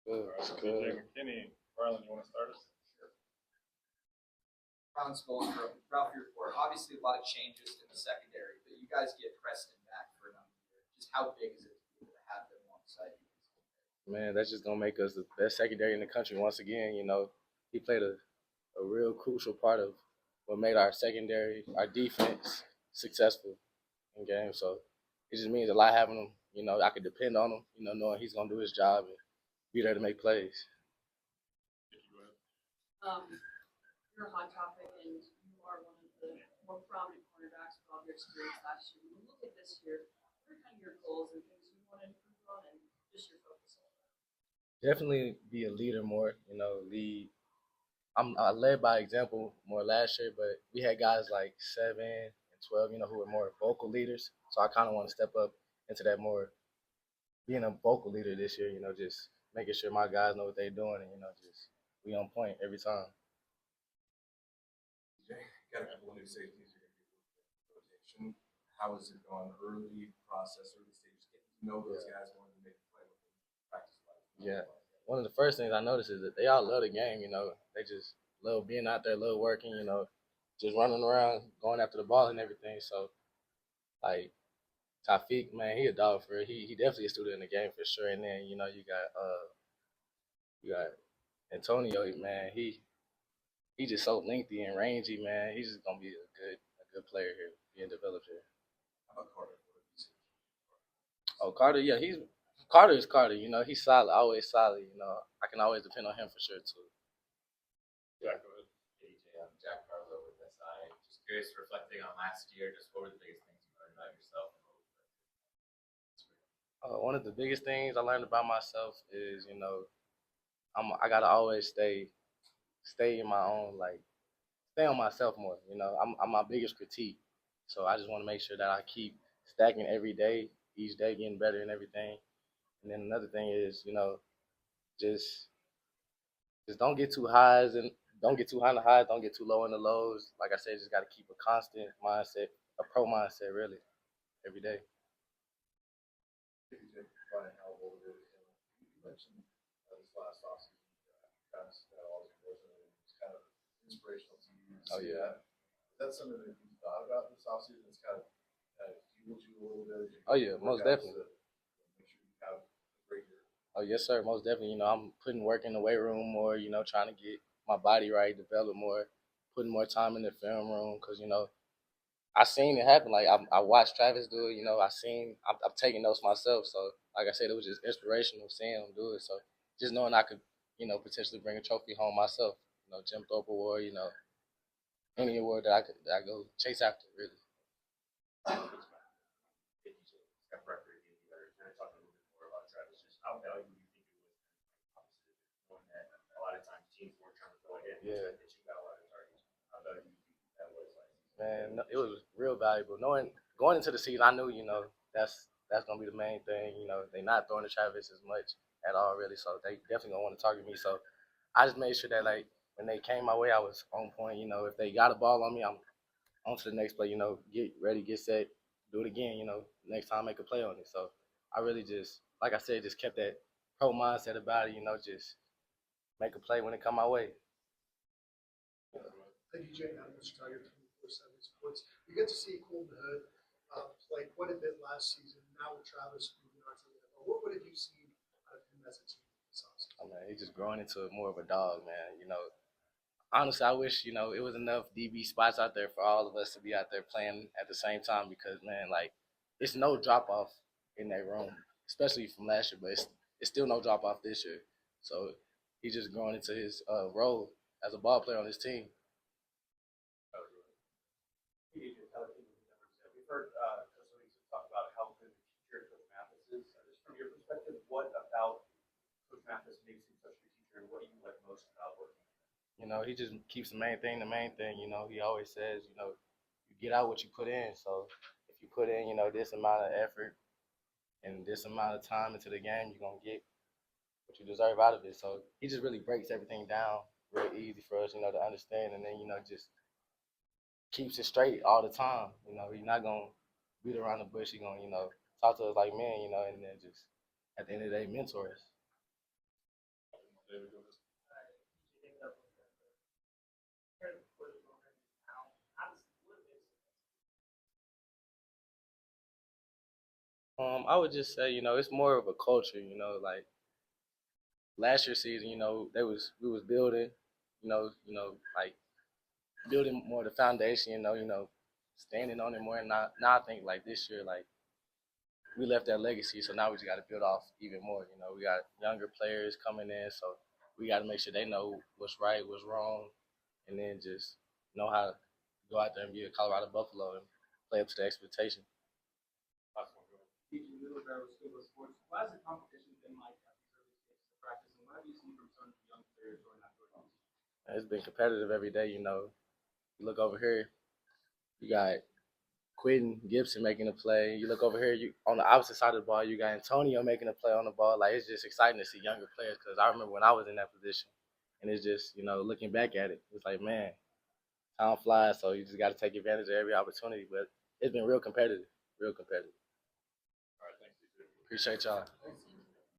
Good. Buffs It's DJ good. McKinney. Marlon, you want to start us? Sure. Ron Spolstra, Ralph, your report. Obviously, a lot of changes in the secondary, but you guys get Preston back for another year. Just how big is it to be able to have them alongside you? Man, that's just gonna make us the best secondary in the country once again. He played a real crucial part of what made our secondary, our defense successful in games. So it just means a lot having him. I could depend on him, knowing he's gonna do his job and be there to make plays. You're a hot topic, and you are one of the more prominent cornerbacks with all your experience last year. When you look at this year, what are kind of your goals and things you want to improve on, and just your focus on that? Definitely be a leader more. Lead. I led by example more last year, but we had guys like 7 and 12, who were more vocal leaders. So I kind of want to step up into that more, being a vocal leader this year. Just making sure my guys know what they're doing, and just be on point every time. Got a couple of new safeties you're going to be rotation. How is it going? Early process, early stages, getting to know those guys, wanting to make a play with them, practice life. Yeah. One of the first things I noticed is that they all love the game. They just love being out there, love working. Just running around, going after the ball and everything. So, like Tafiq, man, he a dog for it. He definitely a student in the game for sure. And then you got Antonio, man. He just so lengthy and rangy, man. He's just gonna be a good player here, being developed here. How about Carter? Oh, Carter, yeah, Carter is Carter. He's solid, always solid. I can always depend on him for sure too. Yeah, go ahead. DJ, I'm Jack Barlow with SI. Just curious, reflecting on last year, just what were the biggest things you learned about yourself? One of the biggest things I learned about myself is, I gotta always stay in my own, like, stay on myself more. I'm my biggest critique, so I just want to make sure that I keep stacking every day, each day getting better and everything. And then another thing is, just don't get too highs and don't get too high in the highs, don't get too low in the lows. Like I said, just got to keep a constant mindset, a pro mindset, really, every day. DJ, Brian, how old are you? You mentioned this last offseason, kind of all these goals, and it's kind of inspirational to you. Oh, yeah. Is that something that you thought about this offseason? It's kind of fueled you a little bit? Oh, yeah, most definitely. Make sure you have a great year. Oh, yes, sir, most definitely. I'm putting work in the weight room more, trying to get my body right, develop more, putting more time in the film room because, I seen it happen. Like, I watched Travis do it, I'm taking notes myself. So, like I said, it was just inspirational seeing him do it. So, just knowing I could, potentially bring a trophy home myself, Jim Thorpe Award, any award that I go chase after, really. How valuable do you think it was knowing that a lot of times teams weren't trying to throw it in, Yeah. that you got a lot of targets? How valuable do you think that was? Man, it was real valuable. Knowing going into the season, I knew, that's gonna be the main thing. They not throwing to Travis as much at all, really. So they definitely gonna want to target me. So I just made sure that like when they came my way, I was on point. If they got a ball on me, I'm on to the next play. Get ready, get set, do it again. Next time make a play on it. So I really just, like I said, just kept that pro mindset about it. Just make a play when it come my way. DJ, I'm Mr. Tiger, 24/7 Sports. We get to see Colton Hood play quite a bit last season. Now with Travis moving on to the NFL, what have you seen out of him as a team this offseason? Oh, man, he's just growing into more of a dog, man. Honestly, I wish, it was enough DB spots out there for all of us to be out there playing at the same time because, man, like, it's no drop off in that room, especially from last year, but it's still no drop off this year. So he's just growing into his role as a ball player on his team. We've heard Coach talk about how good the teacher Coach Mathis is. Just from your perspective, what about Coach Mathis makes him such a good teacher, and what do you like most about working with him? He just keeps the main thing the main thing. He always says, you get out what you put in. So if you put in, this amount of effort and this amount of time into the game, you're going to get what you deserve out of it. So he just really breaks everything down real easy for us, to understand. And then, just keeps it straight all the time. He's not going to beat around the bush. He's going to, talk to us like men, and then just at the end of the day, mentor us. David, go ahead. I would just say, it's more of a culture, like last year's season, we was building, like building more the foundation, standing on it more. And now I think like this year, like we left that legacy, so now we just got to build off even more. We got younger players coming in, so we got to make sure they know what's right, what's wrong, and then just know how to go out there and be a Colorado Buffalo and play up to the expectation. Last one, go ahead. Teaching middle grammar school of sports, what has the competition been like at these early stages of practice, and what have you seen from some of the young players going out there? It's been competitive every day. You look over here, you got Quentin Gibson making a play. You look over here, you on the opposite side of the ball, you got Antonio making a play on the ball. Like it's just exciting to see younger players because I remember when I was in that position, and it's just looking back at it, it's like man, time flies. So you just got to take advantage of every opportunity. But it's been real competitive, real competitive. All right, thanks, DJ. Appreciate y'all. Thanks.